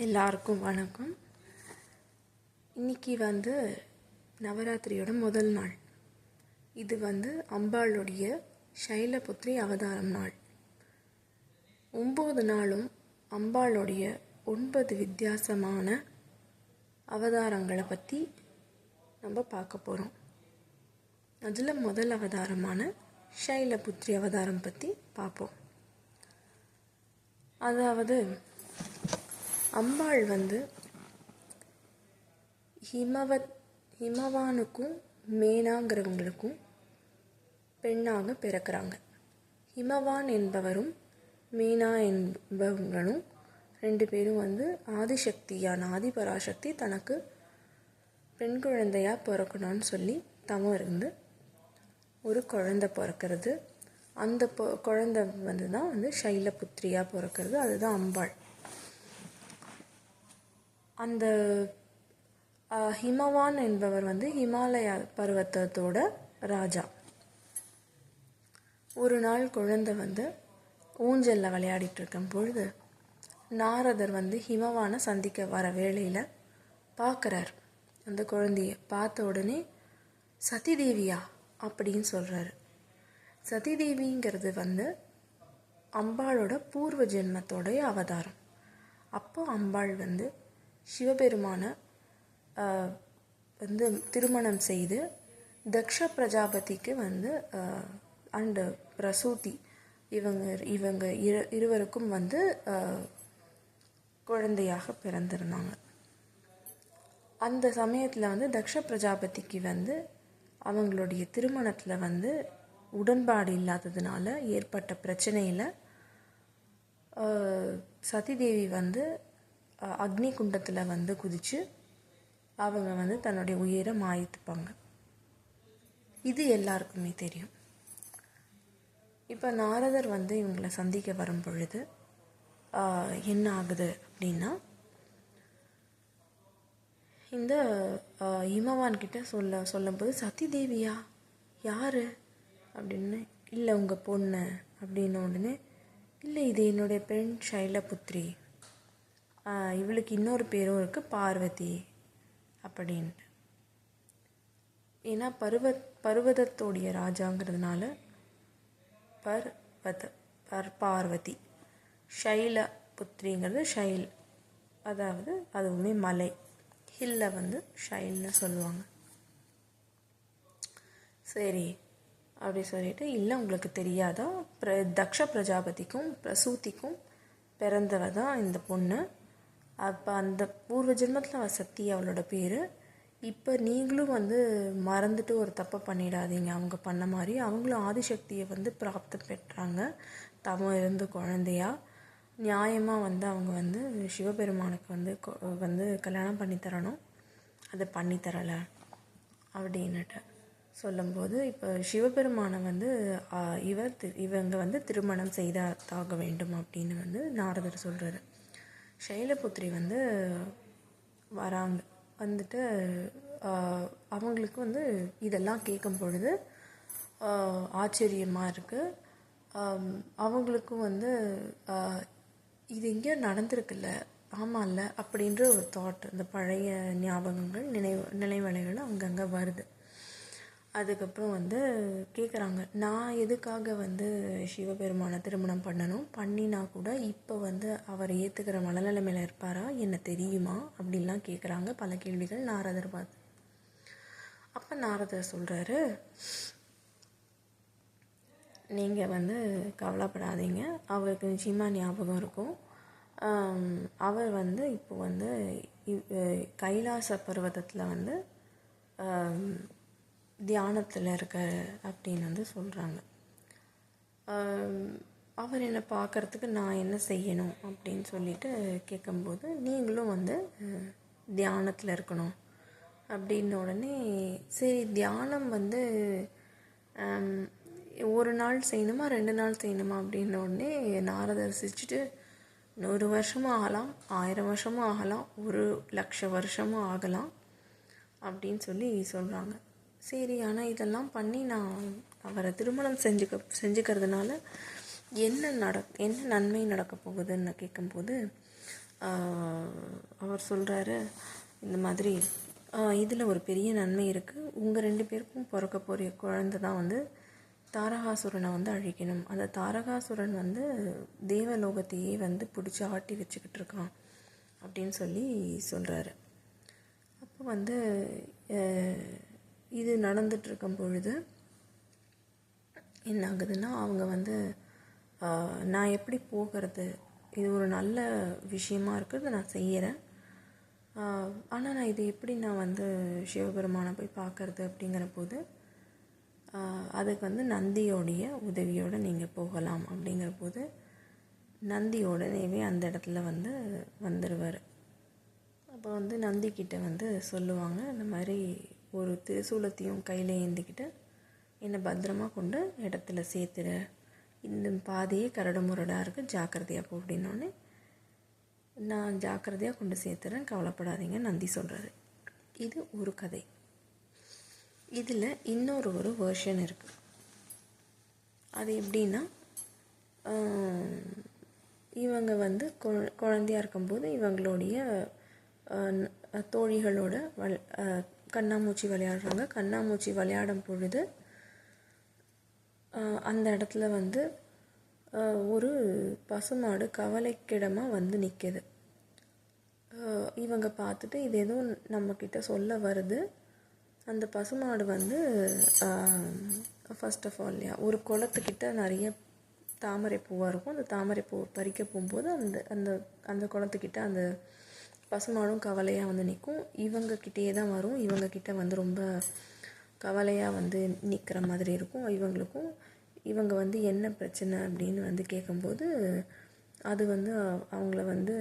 எல்லாருக்கும் வணக்கம். இன்றைக்கி நவராத்திரியோட முதல் நாள். இது அம்பாளுடைய சைலபுத்ரி அவதாரம் நாள். 9 நாளும் அம்பாளுடைய 9 வித்தியாசமான அவதாரங்களை பற்றி நம்ம பார்க்க போகிறோம். அதில் முதல் அவதாரமான சைலபுத்ரி அவதாரம் பற்றி பார்ப்போம். அதாவது அம்பாள் ஹிமவானுக்கும் மேனாங்கிறவங்களுக்கும் பெண்ணாக பிறக்கிறாங்க. ஹிமவான் என்பவரும் மேனா என்பவங்களும் 2 பேரும் ஆதிசக்தியான ஆதிபராசக்தி தனக்கு பெண் குழந்தையாக பிறக்கணும்னு சொல்லி தவம் இருந்து ஒரு குழந்தை பிறக்கிறது. அந்த குழந்தை தான் சைலபுத்ரியாக பிறக்கிறது. அதுதான் அம்பாள். அந்த ஹிமவான் என்பவர் ஹிமாலய பர்வத்தத்தோட ராஜா. ஒரு நாள் குழந்தை ஊஞ்சலில் விளையாடிட்டு இருக்கும் பொழுது நாரதர் ஹிமவானை சந்திக்க வர வேளையில் பார்க்குறார். அந்த குழந்தைய பார்த்த உடனே சதிதேவியா அப்படின்னு சொல்கிறாரு. சதிதேவிங்கிறது அம்பாளோட பூர்வ ஜென்மத்தோடைய அவதாரம். அப்போ அம்பாள் சிவபெருமானை திருமணம் செய்து தக்ஷ பிரஜாபதிக்கு அண்டு பிரசூதி இவங்க இருவருக்கும் குழந்தையாக பிறந்திருந்தாங்க. அந்த சமயத்தில் தக்ஷ பிரஜாபதிக்கு அவங்களுடைய திருமணத்தில் உடன்பாடு இல்லாததுனால ஏற்பட்ட பிரச்சனையில் சதிதேவி அக்னி குண்டத்தில் குதித்து அவங்க தன்னுடைய உயிரை மாய்த்துப்பாங்க. இது எல்லாருக்குமே தெரியும். இப்போ நாரதர் இவங்களை சந்திக்க வரும் பொழுது என்ன ஆகுது அப்படின்னா, இந்த ஹிமவான்கிட்ட சொல்லும்போது சதிதேவியா யார் அப்படின்னு, இல்லை உங்கள் பொண்ணு அப்படின்ன உடனே, இல்லை இது என்னுடைய பெண் சைலபுத்ரி, இவளுக்கு இன்னொரு பேரும் இருக்குது பார்வதி அப்படின்ட்டு. ஏன்னா பர்வதத்தோடைய ராஜாங்கிறதுனால பார்வதி, சைலபுத்ரிங்கிறது ஷைல், அதாவது அதுவுமே மலை, ஹில்லை ஷைல்னு சொல்லுவாங்க. சரி அப்படி சொல்லிட்டு, இல்லை உங்களுக்கு தெரியாதா, தக்ஷ பிரஜாபதிக்கும் பிரசூதிக்கும் பிறந்தவ தான் இந்த பொண்ணு. அப்போ அந்த பூர்வ ஜென்மத்தில் அவள் சக்தி அவளோட பேர். இப்போ நீங்களும் மறந்துட்டு ஒரு தப்பை பண்ணிடாதீங்க. அவங்க பண்ண மாதிரி அவங்களும் ஆதிசக்தியை பிராப்தம் பெற்றாங்க. தவம் இருந்து குழந்தையா நியாயமாக அவங்க சிவபெருமானுக்கு கல்யாணம் பண்ணி தரணும். அதை பண்ணித்தரலை அப்படின்னுட்டு சொல்லும்போது, இப்போ சிவபெருமானை இவங்க திருமணம் செய்தாக வேண்டும் அப்படின்னு நாரதர் சொல்கிறாரு. சைலபுத்ரி வராங்க. அவங்களுக்கு இதெல்லாம் கேட்கும் பொழுது ஆச்சரியமாக இருக்குது. அவங்களுக்கும் இது எங்கேயோ நடந்திருக்குல்ல, ஆமாம்ல அப்படின்ற ஒரு தாட், இந்த பழைய ஞாபகங்கள் நினைவலைகள் அங்கங்கே வருது. அதுக்கப்புறம் கேட்குறாங்க, நான் எதுக்காக சிவபெருமானை திருமணம் பண்ணணும், பண்ணினா கூட இப்போ அவர் ஏற்றுக்கிற மனநிலைமையில் இருப்பாரா, என்ன தெரியுமா அப்படின்லாம் கேட்குறாங்க. பல கேள்விகள் நாரதர் பார்த்து. அப்போ நாரதர் சொல்கிறாரு, நீங்கள் கவலைப்படாதீங்க, அவருக்கு நிச்சயமாக ஞாபகம் இருக்கும். அவர் இப்போ கைலாச பர்வதத்தில் தியானத்தில் இருக்க அப்படின்னு சொல்கிறாங்க. அவர் என்னை பார்க்குறதுக்கு நான் என்ன செய்யணும் அப்படின்னு சொல்லிட்டு கேட்கும்போது, நீங்களும் தியானத்தில் இருக்கணும் அப்படின்ன உடனே, சரி தியானம் ஒரு நாள் செய்யணுமா 2 நாள் செய்யணுமா அப்படின்ன உடனே நாரதர் சிரிச்சுட்டு, 100 வருஷமும் ஆகலாம், 1000 வருஷமும் ஆகலாம், 1,00,000 வருஷமும் ஆகலாம் அப்படின்னு சொல்லி சொல்கிறாங்க. சரி, ஆனால் இதெல்லாம் பண்ணி நான் அவரை திருமணம் செஞ்சுக்கிறதுனால என்ன நன்மை நடக்க போகுதுன்னு கேட்கும்போது, அவர் சொல்கிறாரு, இந்த மாதிரி இதில் ஒரு பெரிய நன்மை இருக்குது. உங்கள் 2 பேருக்கும் பிறக்க போகிற குழந்தை தான் வந்து தாரகாசுரனை வந்து அழிக்கணும். அந்த தாரகாசுரன் வந்து தேவலோகத்தையே வந்து பிடிச்சி ஆட்டி வச்சுக்கிட்டு இருக்கான் அப்படின்னு சொல்லி சொல்கிறாரு. அப்போ வந்து இது நடந்துகிட்ருக்கும் பொழுது என்ன ஆகுதுன்னா, அவங்க வந்து நான் எப்படி போகிறது, இது ஒரு நல்ல விஷயமா இருக்குது, நான் செய்கிறேன், ஆனால் நான் இது எப்படி நான் வந்து சிவபெருமானை போய் பார்க்கறது அப்படிங்கிற போது அதுக்கு வந்து நந்தியோடைய உதவியோடு நீங்கள் போகலாம் அப்படிங்கிற போது நந்தியோடனேவே அந்த இடத்துல வந்து வந்துடுவார். அப்போ வந்து நந்திக்கிட்ட வந்து சொல்லுவாங்க, இந்த மாதிரி ஒரு திரிசூலத்தையும் கையில் ஏந்திக்கிட்டு என்னை பத்திரமா கொண்டு இடத்துல சேர்த்துரு, இந்த பாதையே கரடு முரடாக இருக்குது, ஜாக்கிரதையாக போ அப்படின்னோடனே நான் ஜாக்கிரதையாக கொண்டு சேர்த்துறேன், கவலைப்படாதீங்க நந்தி சொல்கிறாரு. இது ஒரு கதை. இதில் இன்னொரு வேர்ஷன் இருக்குது. அது எப்படின்னா, இவங்க வந்து குழந்தையாக இருக்கும்போது இவங்களுடைய தோழிகளோட கண்ணாமூச்சி விளையாடுறாங்க. கண்ணாமூச்சி விளையாடும் பொழுது அந்த இடத்துல வந்து ஒரு பசுமாடு கவலைக்கிடமாக வந்து நிற்கிது. இவங்க பார்த்துட்டு இது எதுவும் நம்மக்கிட்ட சொல்ல வருது. அந்த பசுமாடு வந்து ஃபர்ஸ்ட் ஆஃப் ஆல் ஒரு குளத்துக்கிட்ட நிறைய தாமரை பூவாக இருக்கும். அந்த தாமரை பூ பறிக்க போகும்போது அந்த அந்த அந்த குளத்துக்கிட்ட அந்த பசுமாடும் கவலையாக வந்து நிற்கும். இவங்கக்கிட்டே தான் வரும். இவங்கக்கிட்ட வந்து ரொம்ப கவலையாக வந்து நிற்கிற மாதிரி இருக்கும். இவங்களுக்கும் இவங்க வந்து என்ன பிரச்சனை அப்படின்னு வந்து கேட்கும்போது அது வந்து அவங்கள வந்து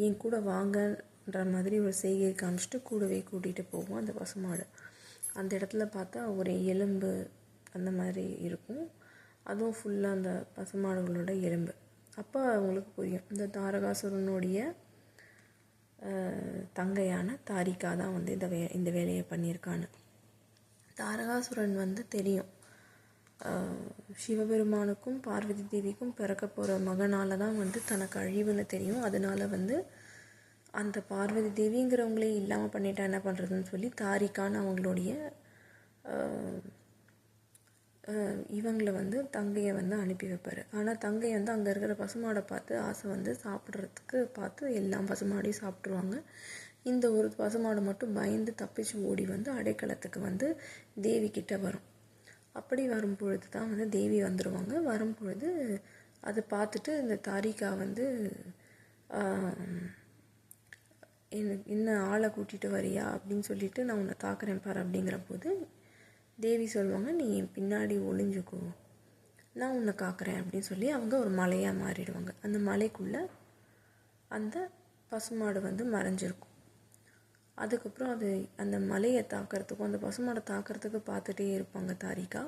என் கூட வாங்கன்ற மாதிரி ஒரு செய்கையை காமிச்சிட்டு கூடவே கூட்டிகிட்டு போகும் அந்த பசுமாடு. அந்த இடத்துல பார்த்தா ஒரு எலும்பு அந்த மாதிரி இருக்கும். அதுவும் ஃபுல்லாக அந்த பசுமாடுகளோட எலும்பு. அப்போ அவங்களுக்கு புரியும், இந்த தாரகாசுரனுடைய தங்கையான தாரிகா தான் வந்து இந்த வேலையை பண்ணியிருக்கான்னு. தாரகாசுரன் வந்து தெரியும், சிவபெருமானுக்கும் பார்வதி தேவிக்கும் பிறக்க போகிற மகனால் தான் வந்து தனக்கு அழிவுன்னு தெரியும். அதனால் வந்து அந்த பார்வதி தேவிங்கிறவங்களே இல்லாமல் பண்ணிட்டா என்ன பண்ணுறதுன்னு சொல்லி தாரிகான்னு அவங்களுடைய இவங்களை வந்து தங்கையை வந்து அனுப்பி வைப்பார். ஆனால் தங்கை வந்து அங்கே இருக்கிற பசுமாடை பார்த்து ஆசை வந்து சாப்பிட்றதுக்கு பார்த்து எல்லா பசுமாடையும் சாப்பிட்ருவாங்க. இந்த ஒரு பசுமாடு மட்டும் பயந்து தப்பிச்சு ஓடி வந்து அடைக்கலத்துக்கு வந்து தேவி கிட்ட வரும். அப்படி வரும் பொழுது தான் வந்து தேவி வந்துடுவாங்க. வரும் பொழுது அதை பார்த்துட்டு இந்த தாரிகா வந்து இன்னும் ஆளை கூட்டிகிட்டு வரியா அப்படின்னு சொல்லிட்டு நான் உன்னை தாக்குறேன் பாரு அப்படிங்கிற போது தேவி சொல்லுவாங்க, நீ பின்னாடி ஒளிஞ்சுக்கோ, நான் உன்னை காக்கிறேன் அப்படின்னு சொல்லி அவங்க ஒரு மலையாக மாறிடுவாங்க. அந்த மலைக்குள்ளே அந்த பசுமாடு வந்து மறைஞ்சிருக்கும். அதுக்கப்புறம் அது அந்த மலையை தாக்கிறதுக்கும் அந்த பசுமாடை தாக்கிறதுக்கு பார்த்துட்டே இருப்பாங்க தாரிகா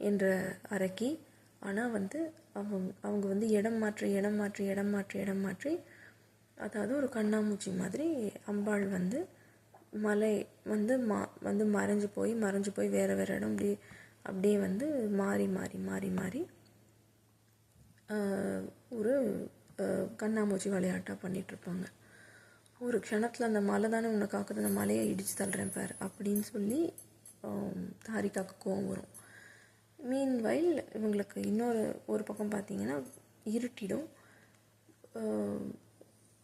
என்ற அரக்கி. ஆனால் வந்து அவங்க வந்து இடம் மாற்றி அதாவது ஒரு கண்ணாமூச்சி மாதிரி அம்பாள் வந்து மலை வந்து மறைஞ்சு போய் வேறு இடம் அப்படியே வந்து மாறி ஒரு கண்ணாமூச்சி விளையாட்டாக பண்ணிகிட்ருப்பாங்க. ஒரு க்ஷணத்தில் அந்த மலை தானே உன்னை காக்குது, அந்த மலையை இடித்து தள்ளுறேன் பார் அப்படின்னு சொல்லி தாரிகாவுக்கு கோவம் வரும். மீன்வைல் இவங்களுக்கு ஒரு பக்கம் பார்த்திங்கன்னா இருட்டிடும்.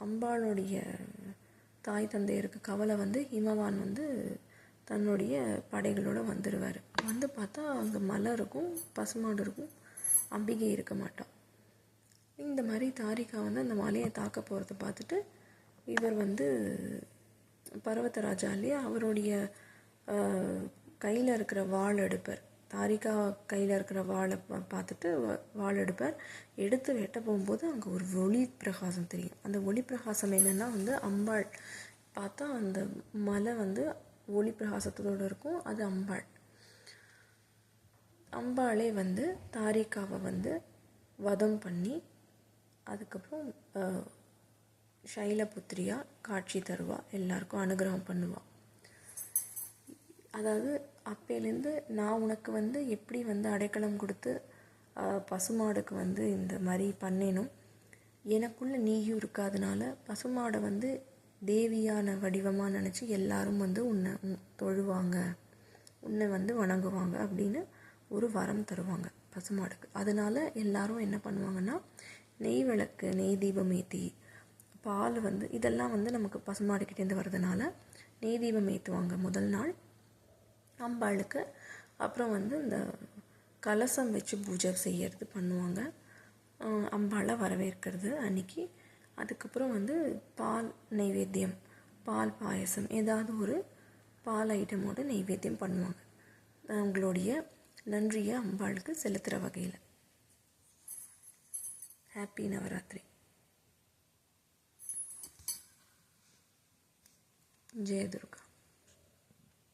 அம்பாளுடைய தாய் தந்தையருக்கு கவலை வந்து ஹிமவான் வந்து தன்னுடைய படைகளோடு வந்துடுவார். வந்து பார்த்தா அங்கே மலை இருக்கும், பசுமாடு இருக்கும், அம்பிகை இருக்க மாட்டான். இந்த மாதிரி தாரிகா வந்து அந்த மலையை தாக்க போகிறத பார்த்துட்டு இவர் வந்து பர்வதராஜா இல்லையா, அவருடைய கையில் இருக்கிற வாள் எடுப்பார். தாரிகா கையில் இருக்கிற வாளை பார்த்துட்டு வாள் எடுத்து வெட்ட போகும்போது அங்கே ஒரு ஒளி பிரகாசம் தெரியும். அந்த ஒளி பிரகாசம் என்னென்னா வந்து அம்பாள். பார்த்தா அந்த மலை வந்து ஒளி பிரகாசத்தோடு இருக்கும், அது அம்பாளே வந்து தாரிகாவை வந்து வதம் பண்ணி அதுக்கப்புறம் சைலபுத்திரியாக காட்சி தருவா, எல்லாருக்கும் அனுகிரகம் பண்ணுவாள். அதாவது அப்போலேருந்து நான் உனக்கு வந்து எப்படி வந்து அடைக்கலம் கொடுத்து பசுமாடுக்கு வந்து இந்த மாதிரி பண்ணினும், எனக்குள்ளே நீயும் இருக்காதனால பசுமாடை வந்து தேவியான வடிவமாக நினச்சி எல்லாரும் வந்து உன்னை தொழுவாங்க, உன்னை வந்து வணங்குவாங்க அப்படின்னு ஒரு வரம் தருவாங்க பசுமாடுக்கு. அதனால் எல்லாரும் என்ன பண்ணுவாங்கன்னா, நெய் விளக்கு, நெய் தீபம் ஏற்றி, பால் வந்து இதெல்லாம் வந்து நமக்கு பசுமாடுக்கிட்டேருந்து வர்றதுனால நெய் தீபம் ஏற்றுவாங்க முதல் நாள் அம்பாளுக்கு. அப்புறம் வந்து இந்த கலசம் வச்சு பூஜை செய்கிறது பண்ணுவாங்க, அம்பாளை வரவேற்கிறது அன்றைக்கி. அதுக்கப்புறம் வந்து பால் நைவேத்தியம், பால் பாயசம், ஏதாவது ஒரு பால் ஐட்டமோட நைவேத்தியம் பண்ணுவாங்க அவங்களுடைய நன்றியை அம்பாளுக்கு செலுத்துகிற வகையில். ஹாப்பி நவராத்திரி. ஜெய துர்கா.